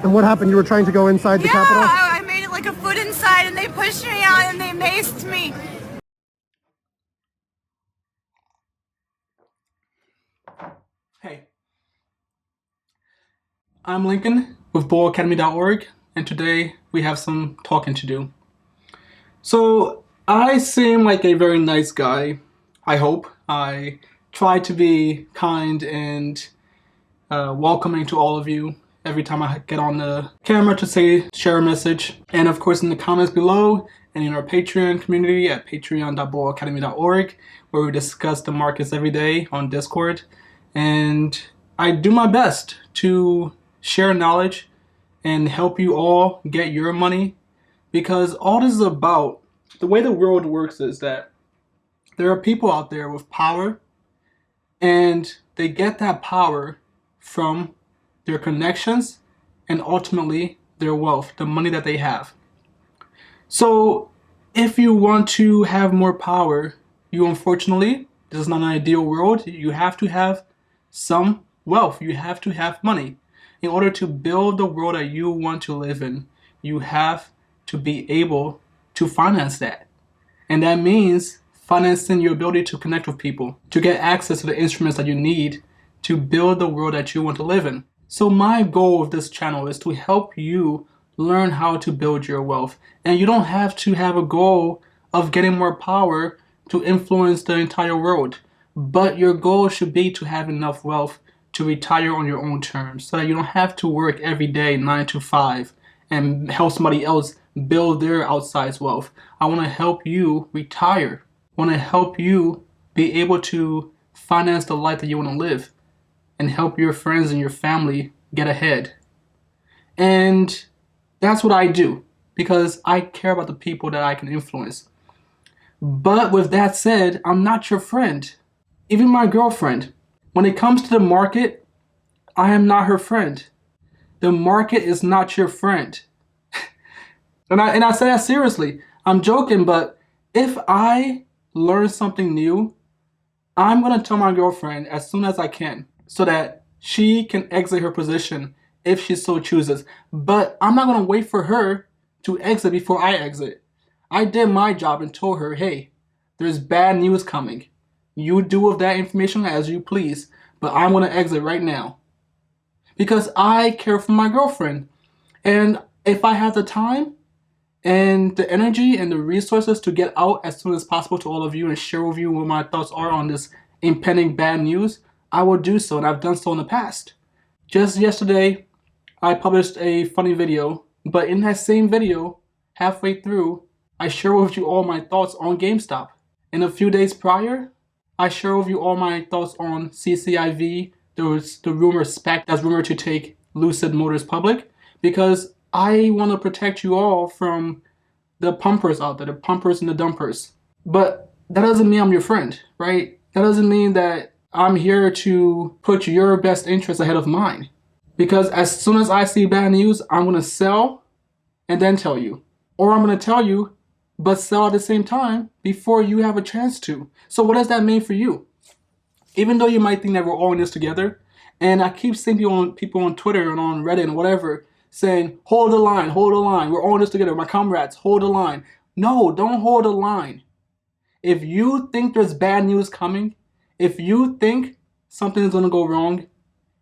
And what happened? You were trying to go inside the Capitol? Yeah, I made it like a foot inside and they pushed me out and they maced me. Hey, I'm Lincoln with BullAcademy.org, and today we have some talking to do. So, I seem like a very nice guy, I hope. I try to be kind and welcoming to all of you every time I get on the camera to share a message. And of course in the comments below and in our Patreon community at patreon.bullacademy.org, where we discuss the markets every day on Discord. And I do my best to share knowledge and help you all get your money, because all this is about, the way the world works is that there are people out there with power, and they get that power from their connections and ultimately their wealth, the money that they have. So if you want to have more power, you unfortunately, this is not an ideal world, you have to have some wealth, you have to have money. In order to build the world that you want to live in, you have to be able to finance that. And that means financing your ability to connect with people, to get access to the instruments that you need to build the world that you want to live in. So my goal with this channel is to help you learn how to build your wealth. And you don't have to have a goal of getting more power to influence the entire world. But your goal should be to have enough wealth to retire on your own terms, so that you don't have to work every day 9 to 5 and help somebody else build their outsized wealth. I want to help you retire. I want to help you be able to finance the life that you want to live and help your friends and your family get ahead. And that's what I do, because I care about the people that I can influence. But with that said, I'm not your friend. Even my girlfriend. When it comes to the market, I am not her friend. The market is not your friend. and I say that seriously. I'm joking, but if I learn something new, I'm going to tell my girlfriend as soon as I can, so that she can exit her position if she so chooses. But I'm not going to wait for her to exit before I exit. I did my job and told her, hey, there's bad news coming. You do with that information as you please, but I'm going to exit right now. Because I care for my girlfriend. And if I have the time and the energy and the resources to get out as soon as possible to all of you and share with you what my thoughts are on this impending bad news, I will do so, and I've done so in the past. Just yesterday, I published a funny video, but in that same video, halfway through, I share with you all my thoughts on GameStop. And a few days prior, I share with you all my thoughts on CCIV. There was the rumor SPAC that's rumored to take Lucid Motors public, because I want to protect you all from the pumpers out there, the pumpers and the dumpers. But that doesn't mean I'm your friend, right? That doesn't mean that I'm here to put your best interest ahead of mine. Because as soon as I see bad news, I'm going to sell and then tell you. Or I'm going to tell you, but sell at the same time before you have a chance to. So what does that mean for you? Even though you might think that we're all in this together, and I keep seeing people on Twitter and on Reddit and whatever saying, hold the line, we're all in this together, my comrades, hold the line. No, don't hold the line. If you think there's bad news coming, if you think something is going to go wrong,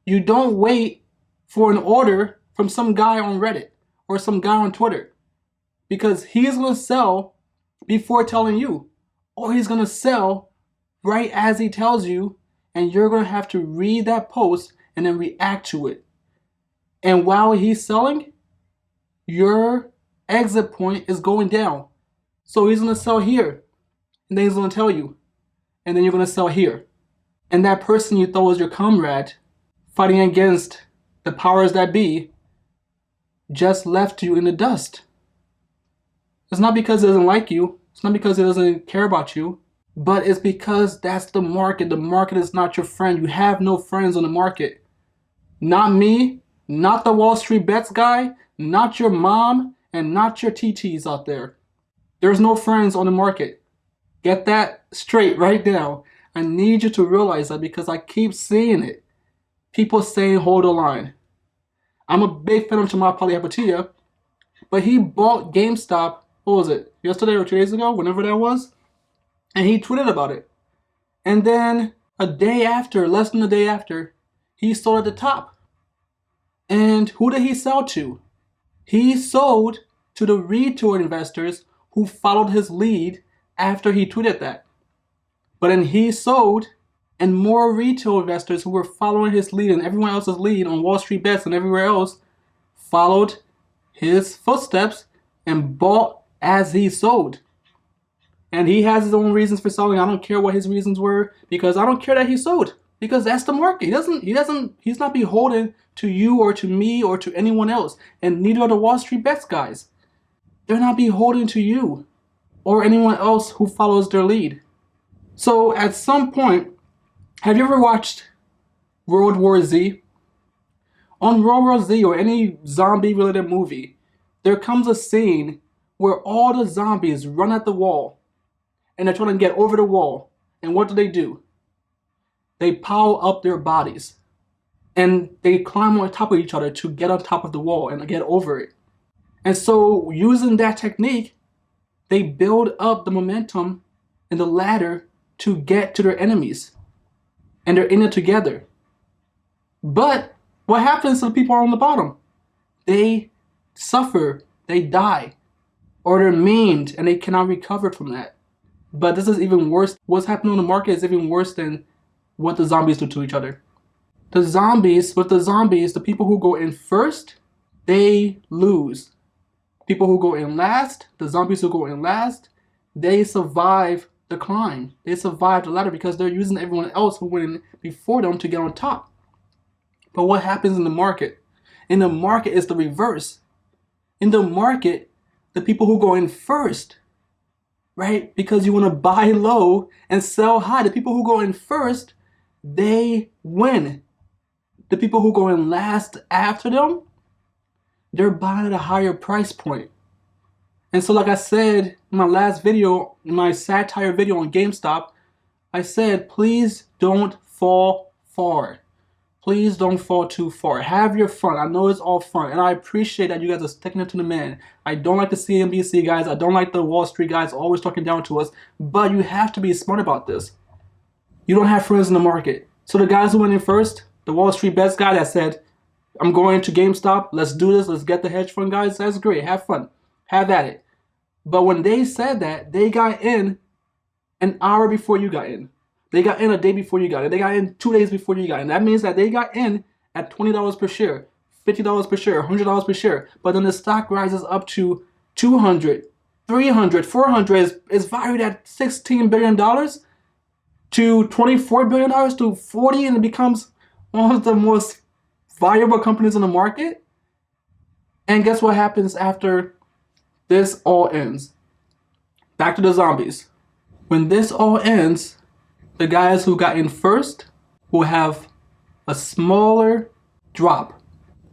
you don't wait for an order from some guy on Reddit or some guy on Twitter, because he's going to sell before telling you, or he's going to sell right as he tells you, and you're going to have to read that post and then react to it. And while he's selling, your exit point is going down. So he's going to sell here, and then he's going to tell you, and then you're going to sell here. And that person you thought was your comrade, fighting against the powers that be, just left you in the dust. It's not because he doesn't like you. It's not because he doesn't care about you. But it's because that's the market. The market is not your friend. You have no friends on the market. Not me, not the WallStreetBets guy, not your mom, and not your TTs out there. There's no friends on the market. Get that straight right now. I need you to realize that, because I keep seeing it. People saying hold the line. I'm a big fan of Jamal Palihapitiya, but he bought GameStop, what was it, yesterday or 2 days ago, whenever that was, and he tweeted about it. And then a day after, less than a day after, he sold at the top. And who did he sell to? He sold to the retail investors who followed his lead after he tweeted that. But then he sold, and more retail investors who were following his lead and everyone else's lead on WallStreetBets and everywhere else followed his footsteps and bought as he sold. And he has his own reasons for selling. I don't care what his reasons were, because I don't care that he sold, because that's the market. He's not beholden to you or to me or to anyone else, and neither are the WallStreetBets guys. They're not beholden to you or anyone else who follows their lead. So at some point, have you ever watched World War Z? On World War Z or any zombie-related movie, there comes a scene where all the zombies run at the wall, and they're trying to get over the wall. And what do? They pile up their bodies, and they climb on top of each other to get on top of the wall and get over it. And so using that technique, they build up the momentum and the ladder to get to their enemies. And they're in it together. But what happens to the people on the bottom? They suffer, they die, or they're maimed and they cannot recover from that. But this is even worse. What's happening on the market is even worse than what the zombies do to each other. The people who go in first, they lose. People who go in last, the zombies who go in last, they survive the climb. They survive the ladder because they're using everyone else who went in before them to get on top. But what happens in the market? In the market, it's the reverse. In the market, the people who go in first, right? Because you want to buy low and sell high. The people who go in first, they win. The people who go in last after them, they're buying at a higher price point. And so like I said in my last video, in my satire video on GameStop, I said, please don't fall far. Please don't fall too far. Have your fun. I know it's all fun. And I appreciate that you guys are sticking it to the man. I don't like the CNBC guys. I don't like the Wall Street guys always talking down to us. But you have to be smart about this. You don't have friends in the market. So the guys who went in first, the WallStreetBets guy that said, I'm going to GameStop. Let's do this. Let's get the hedge fund guys. That's great. Have fun. Have at it. But when they said that, they got in an hour before you got in. They got in a day before you got in. They got in 2 days before you got in. That means that they got in at $20 per share, $50 per share, $100 per share. But then the stock rises up to $200, $300, $400. Is valued at $16 billion to $24 billion to $40, and it becomes one of the most valuable companies in the market. And guess what happens after this all ends? Back to the zombies. When this all ends, the guys who got in first will have a smaller drop,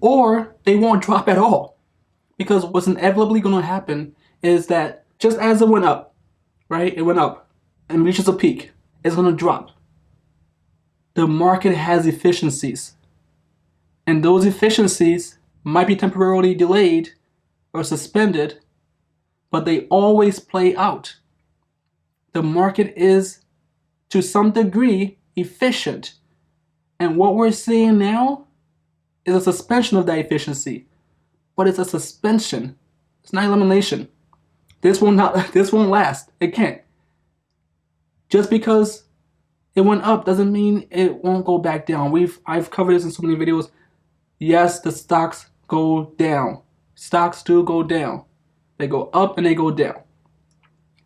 or they won't drop at all. Because what's inevitably going to happen is that just as it went up, right? It went up and reaches a peak, it's going to drop. The market has efficiencies. And those efficiencies might be temporarily delayed or suspended, but they always play out. The market is, to some degree, efficient. And what we're seeing now is a suspension of that efficiency. But it's a suspension. It's not elimination. This won't last. It can't. Just because it went up doesn't mean it won't go back down. I've covered this in so many videos. Yes, the stocks go down. Stocks do go down. They go up and they go down.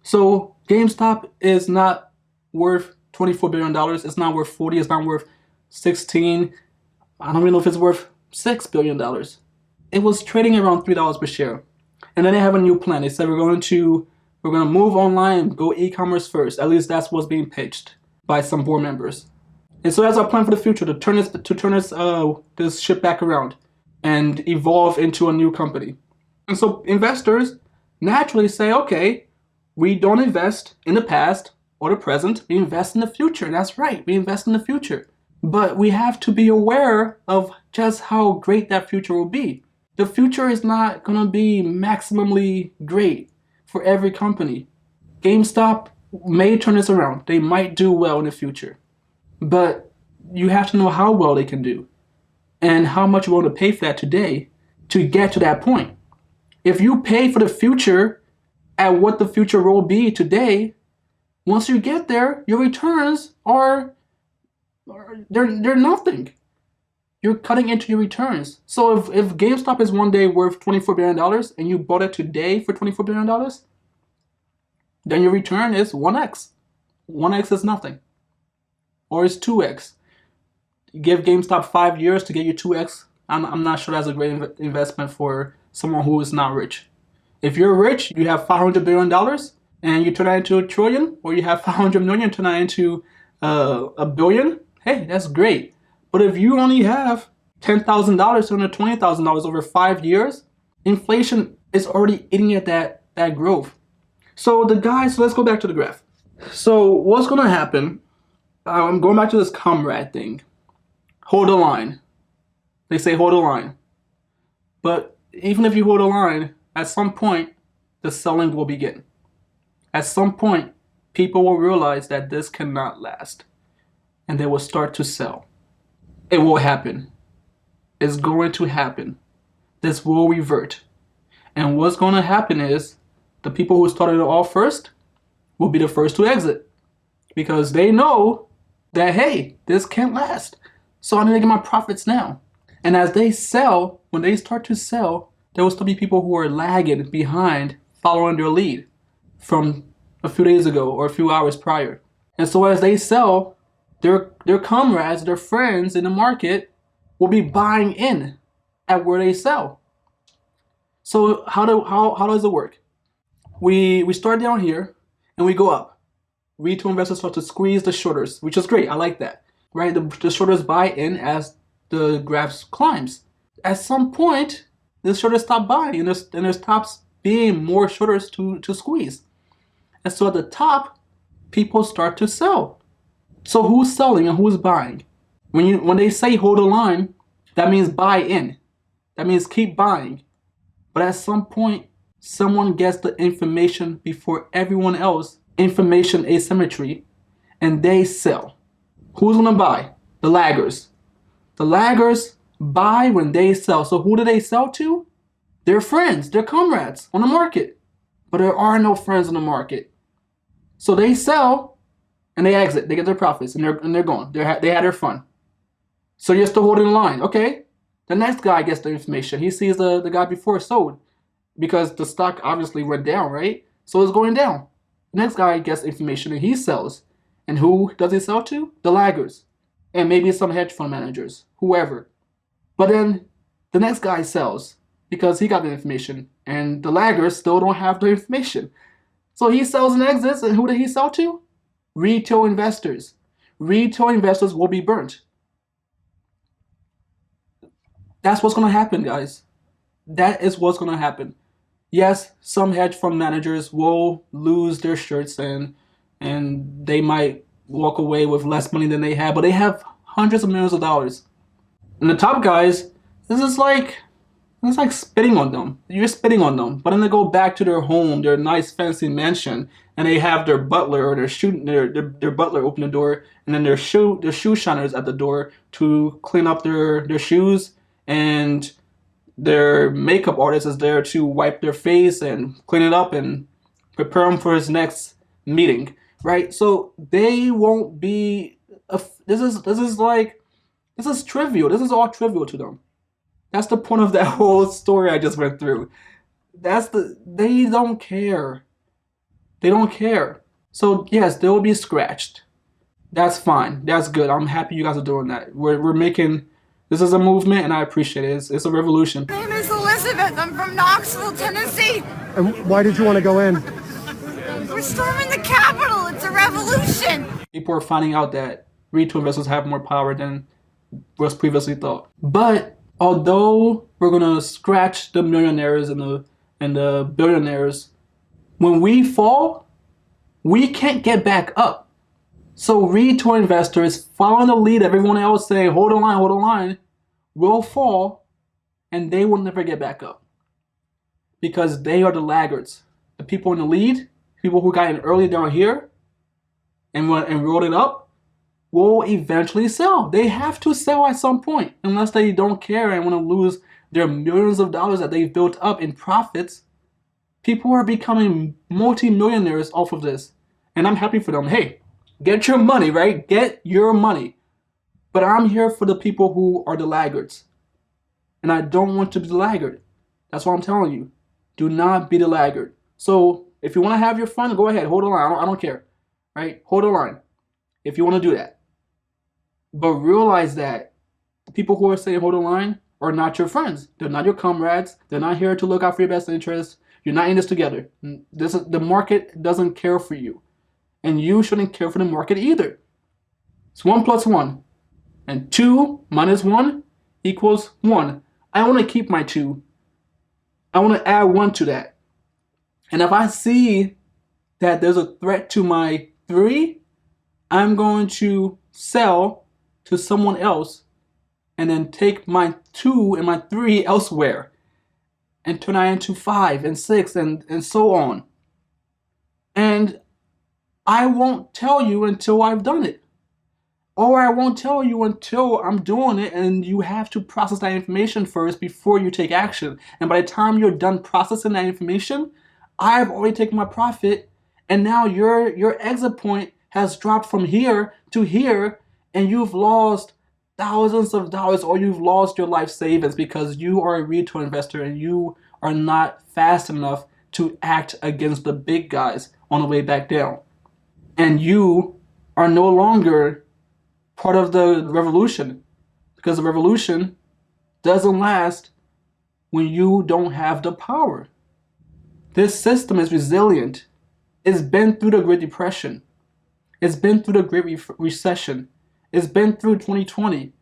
So GameStop is not worth $24 billion. It's not worth 40. It's not worth 16. I don't even know if it's worth $6 billion. It was trading around $3 per share. And then they have a new plan. They said we're going to move online, go e-commerce first. At least that's what's being pitched by some board members. And so that's our plan for the future, to turn this ship back around and evolve into a new company. And so investors naturally say, okay, we don't invest in the past or the present, we invest in the future. That's right, we invest in the future. But we have to be aware of just how great that future will be. The future is not going to be maximally great for every company. GameStop may turn this around. They might do well in the future. But you have to know how well they can do and how much you want to pay for that today to get to that point. If you pay for the future at what the future will be today, once you get there, your returns they're nothing. You're cutting into your returns. So if GameStop is one day worth $24 billion and you bought it today for $24 billion, then your return is 1x. 1x is nothing. Or it's 2x. You give GameStop 5 years to get you 2x. I'm not sure that's a great investment for someone who is not rich. If you're rich, you have $500 billion and you turn that into $1 trillion, or you have 500 million, turn that into $1 billion, hey, that's great. But if you only have $10,000 to $20,000 over 5 years, inflation is already eating at that growth. So let's go back to the graph. So what's going to happen? I'm going back to this comrade thing. Hold the line. They say hold the line. But even if you hold the line, at some point, the selling will begin. At some point, people will realize that this cannot last. And they will start to sell. It will happen. It's going to happen. This will revert. And what's going to happen is the people who started it all first will be the first to exit. Because they know that, hey, this can't last. So I need to get my profits now. And as they sell, when they start to sell, there will still be people who are lagging behind, following their lead from a few days ago or a few hours prior. And so as they sell, their comrades, their friends in the market will be buying in at where they sell. So how does it work? We start down here and we go up. Retail investors start to squeeze the shorters, which is great. I like that, right? The shorters buy in as the graph climbs. At some point, the shorters stop buying and there stops being more shorters to squeeze. And so at the top, people start to sell. So who's selling and who's buying? When they say hold the line, that means buy in. That means keep buying. But at some point, someone gets the information before everyone else, information asymmetry, and they sell. Who's gonna buy? The laggers. The laggers buy when they sell. So who do they sell to? Their friends, their comrades on the market. But there are no friends on the market. So they sell and they exit. They get their profits and they're gone. They had their fun. So you're still holding the line. Okay. The next guy gets the information. He sees the guy before sold because the stock obviously went down, right? So it's going down. The next guy gets information and he sells. And who does he sell to? The laggers. And maybe some hedge fund managers, whoever. But then the next guy sells because he got the information and the laggers still don't have the information. So he sells and exits, and who did he sell to? Retail investors. Retail investors will be burnt. That's what's going to happen, guys. That is what's going to happen. Yes, some hedge fund managers will lose their shirts and they might walk away with less money than they had, but they have hundreds of millions of dollars. And the top guys, it's like spitting on them. You're spitting on them. But then they go back to their home, their nice fancy mansion, and they have their butler or their butler open the door, and then their shoe shiners at the door to clean up their shoes, and their makeup artist is there to wipe their face and clean it up and prepare them for his next meeting, right? So they won't be. This is trivial. This is all trivial to them. That's the point of that whole story I just went through. They don't care. They don't care. So yes, they will be scratched. That's fine. That's good. I'm happy you guys are doing that. We're making, this is a movement and I appreciate it. It's a revolution. My name is Elizabeth. I'm from Knoxville, Tennessee. And why did you want to go in? We're storming the Capitol. It's a revolution. People are finding out that retail investors have more power than was previously thought. But although we're gonna scratch the millionaires and the billionaires, when we fall, we can't get back up. So retail investors following the lead of everyone else saying, hold the line, will fall, and they will never get back up. Because they are the laggards. The people in the lead, people who got in early down here and rolled it up, will eventually sell. They have to sell at some point, unless they don't care and want to lose their millions of dollars that they've built up in profits. People are becoming multi-millionaires off of this. And I'm happy for them. Hey, get your money, right? Get your money. But I'm here for the people who are the laggards. And I don't want to be the laggard. That's what I'm telling you. Do not be the laggard. So if you want to have your fun, go ahead. Hold the line. I don't care. Right? Hold the line. If you want to do that. But realize that the people who are saying hold the line are not your friends. They're not your comrades. They're not here to look out for your best interest. You're not in this together. The market doesn't care for you. And you shouldn't care for the market either. It's 1 plus 1. And 2 minus 1 equals 1. I want to keep my 2. I want to add 1 to that. And if I see that there's a threat to my 3, I'm going to sell to someone else and then take my 2 and my 3 elsewhere and turn that into 5 and 6 and so on. And I won't tell you until I've done it. Or I won't tell you until I'm doing it, and you have to process that information first before you take action. And by the time you're done processing that information, I've already taken my profit, and now your exit point has dropped from here to here, and you've lost thousands of dollars, or you've lost your life savings because you are a retail investor and you are not fast enough to act against the big guys on the way back down. And you are no longer part of the revolution, because the revolution doesn't last when you don't have the power. This system is resilient. It's been through the Great Depression. It's been through the Great Recession. It's been through 2020.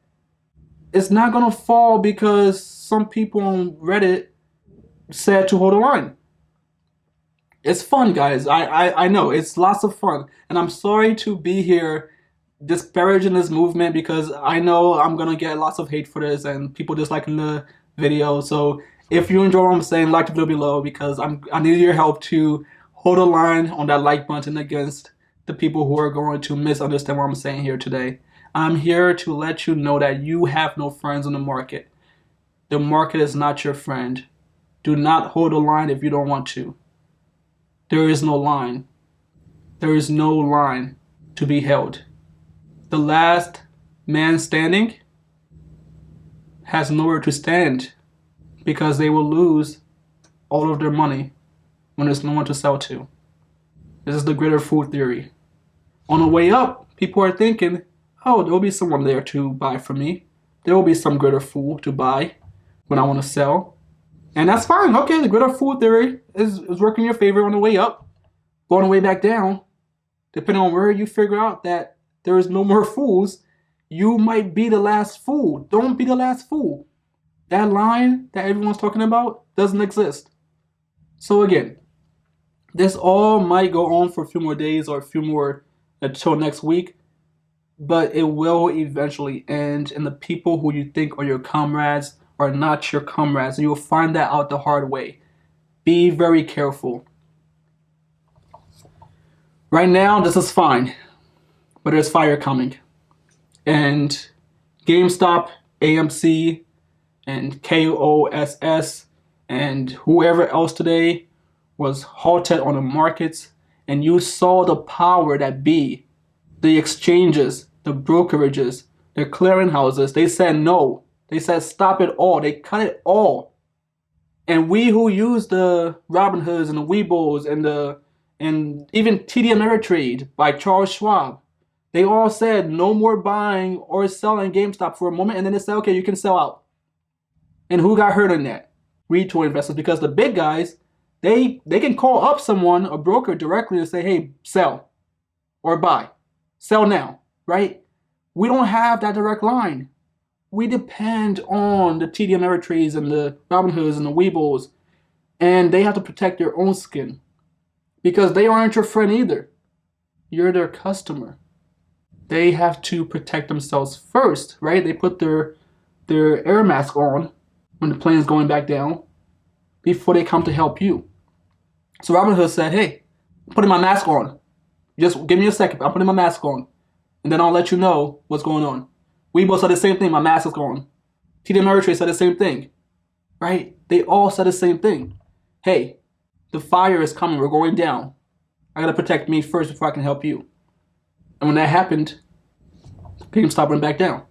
It's not going to fall because some people on Reddit said to hold the line. It's fun, guys. I know. It's lots of fun. And I'm sorry to be here disparaging this movement, because I know I'm going to get lots of hate for this and people disliking the video. So if you enjoy what I'm saying, like the video below, because I need your help to hold a line on that like button against the people who are going to misunderstand what I'm saying here today. I'm here to let you know that you have no friends in the market. The market is not your friend. Do not hold a line if you don't want to. There is no line. There is no line to be held. The last man standing has nowhere to stand because they will lose all of their money when there's no one to sell to. This is the greater fool theory. On the way up, people are thinking, oh, there will be someone there to buy from me. There will be some greater fool to buy when I want to sell. And that's fine. Okay, the greater fool theory is working in your favor on the way up. But on the way back down, depending on where you figure out that there is no more fools, you might be the last fool. Don't be the last fool. That line that everyone's talking about doesn't exist. So again, this all might go on for a few more days or a few more until next week, but it will eventually end, and the people who you think are your comrades are not your comrades. You will find that out the hard way. Be very careful. Right now, this is fine, but there's fire coming. And GameStop, AMC, and KOSS, and whoever else today was halted on the markets, and you saw the power that be. The exchanges, the brokerages, the clearinghouses, they said no. They said stop it all. They cut it all. And we who use the Robinhoods and the Weebles and even TD Ameritrade by Charles Schwab, they all said no more buying or selling GameStop for a moment, and then they said, okay, you can sell out. And who got hurt in that? Retail investors, because the big guys, they can call up someone, a broker, directly and say, hey, sell or buy. Sell now, right? We don't have that direct line. We depend on the TD Ameritrades and the Robinhoods and the Weebles, and they have to protect their own skin because they aren't your friend either. You're their customer. they have to protect themselves first, right? They put their air mask on when the plane's going back down before they come to help you. So Robinhood said, hey, I'm putting my mask on. Just give me a second. I'm putting my mask on. And then I'll let you know what's going on. Weibo said the same thing. My mask is on. TD Ameritrade said the same thing. Right? They all said the same thing. Hey, the fire is coming. We're going down. I got to protect me first before I can help you. And when that happened, GameStop went back down.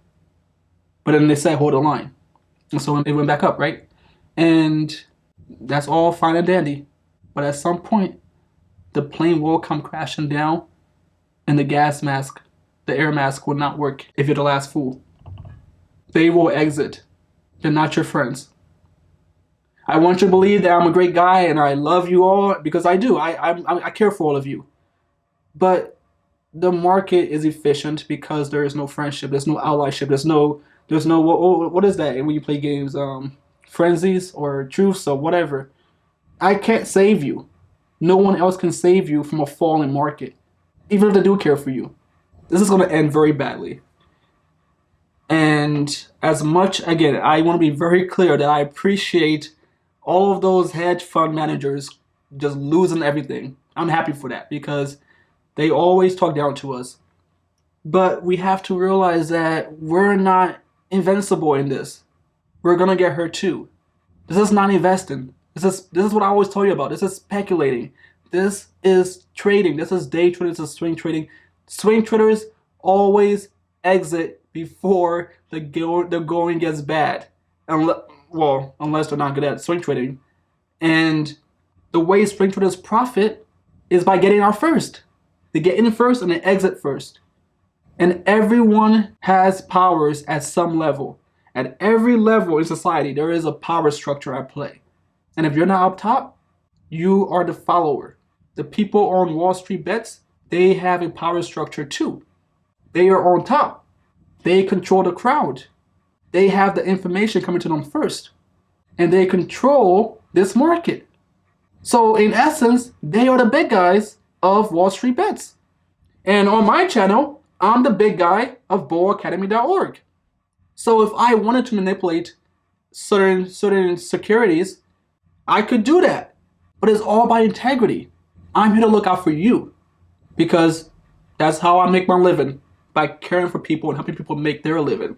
But then they said, hold the line. And so it went back up, right? And that's all fine and dandy. But at some point, the plane will come crashing down and the gas mask, the air mask will not work if you're the last fool. They will exit. They're not your friends. I want you to believe that I'm a great guy and I love you all, because I do. I care for all of you. But the market is efficient because there is no friendship. There's no allyship. There's no what is that when you play games? Frenzies or truths or whatever. I can't save you. No one else can save you from a falling market, even if they do care for you. This is going to end very badly. And as much, again, I want to be very clear that I appreciate all of those hedge fund managers just losing everything. I'm happy for that because they always talk down to us. But we have to realize that we're not invincible in this. We're going to get hurt too. This is not investing. This is what I always tell you about. This is speculating. This is trading. This is day trading. This is swing trading. Swing traders always exit before the going gets bad. Unless they're not good at swing trading. And the way swing traders profit is by getting out first. They get in first and they exit first. And everyone has powers at some level. At every level in society, there is a power structure at play. And if you're not up top, you are the follower. The people on WallStreetBets, they have a power structure too. They are on top. They control the crowd. They have the information coming to them first. And they control this market. So in essence, they are the big guys of WallStreetBets. And on my channel, I'm the big guy of bullacademy.org. So if I wanted to manipulate certain securities, I could do that. But it's all by integrity. I'm here to look out for you. Because that's how I make my living. By caring for people and helping people make their living.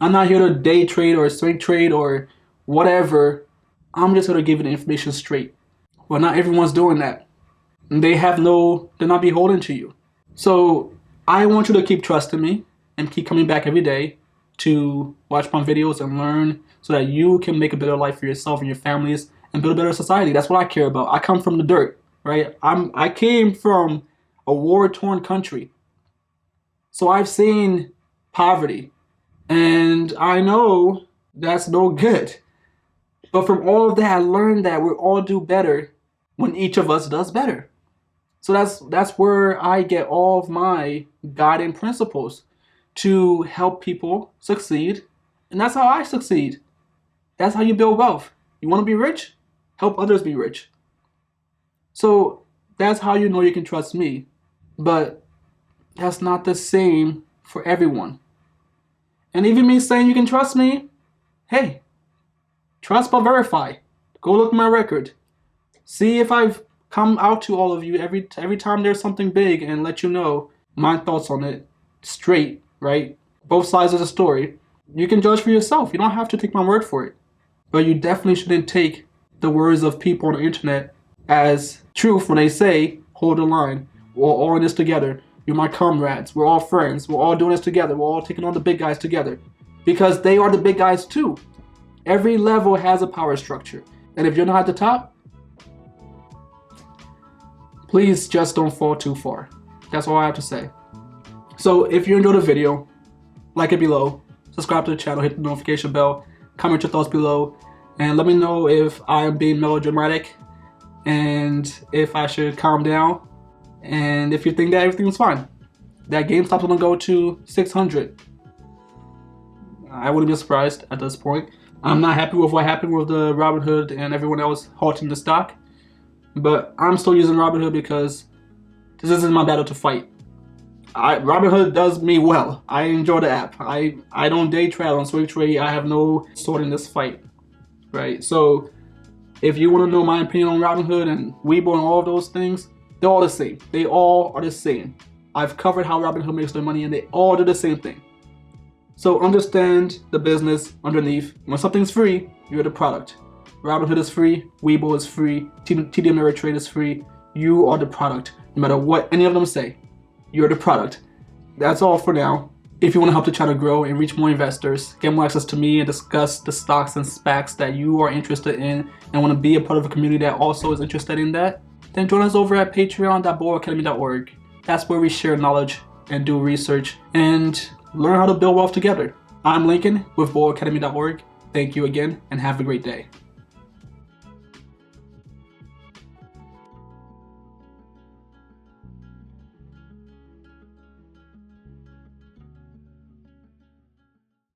I'm not here to day trade or swing trade or whatever. I'm just here to give you the information straight. Well, not everyone's doing that. And they're not beholden to you. So I want you to keep trusting me and keep coming back every day to watch my videos and learn so that you can make a better life for yourself and your families and build a better society. That's what I care about. I come from the dirt, right? I came from a war-torn country. So I've seen poverty. And I know that's no good. But from all of that, I learned that we all do better when each of us does better. So that's where I get all of my guiding principles to help people succeed. And that's how I succeed. That's how you build wealth. You want to be rich? Help others be rich. So that's how you know you can trust me. But that's not the same for everyone. And even me saying you can trust me, hey, trust but verify. Go look at my record. See if I've come out to all of you every time there's something big and let you know my thoughts on it straight, right? Both sides of the story. You can judge for yourself. You don't have to take my word for it. But you definitely shouldn't take the words of people on the internet as truth when they say, hold the line. We're all in this together. You're my comrades. We're all friends. We're all doing this together. We're all taking on the big guys together. Because they are the big guys too. Every level has a power structure. And if you're not at the top, please just don't fall too far. That's all I have to say. So if you enjoyed the video, like it below, subscribe to the channel, hit the notification bell, comment your thoughts below, and let me know if I'm being melodramatic and if I should calm down. And if you think that everything's fine, that GameStop's gonna go to 600. I wouldn't be surprised at this point. I'm not happy with what happened with the Robinhood and everyone else halting the stock. But I'm still using Robinhood because this isn't my battle to fight. Robinhood does me well. I enjoy the app. I don't day trade, I don't swing trade. I have no sword in this fight, right? So if you want to know my opinion on Robinhood and Weibo and all of those things, they're all the same. They all are the same. I've covered how Robinhood makes their money, and they all do the same thing. So understand the business underneath. When something's free, you're the product. Robinhood is free, Weibo is free, TD Ameritrade is free. You are the product. No matter what any of them say, you're the product. That's all for now. If you want to help the channel grow and reach more investors, get more access to me and discuss the stocks and SPACs that you are interested in and want to be a part of a community that also is interested in that, then join us over at patreon.bullacademy.org. That's where we share knowledge and do research and learn how to build wealth together. I'm Lincoln with bullacademy.org. Thank you again and have a great day.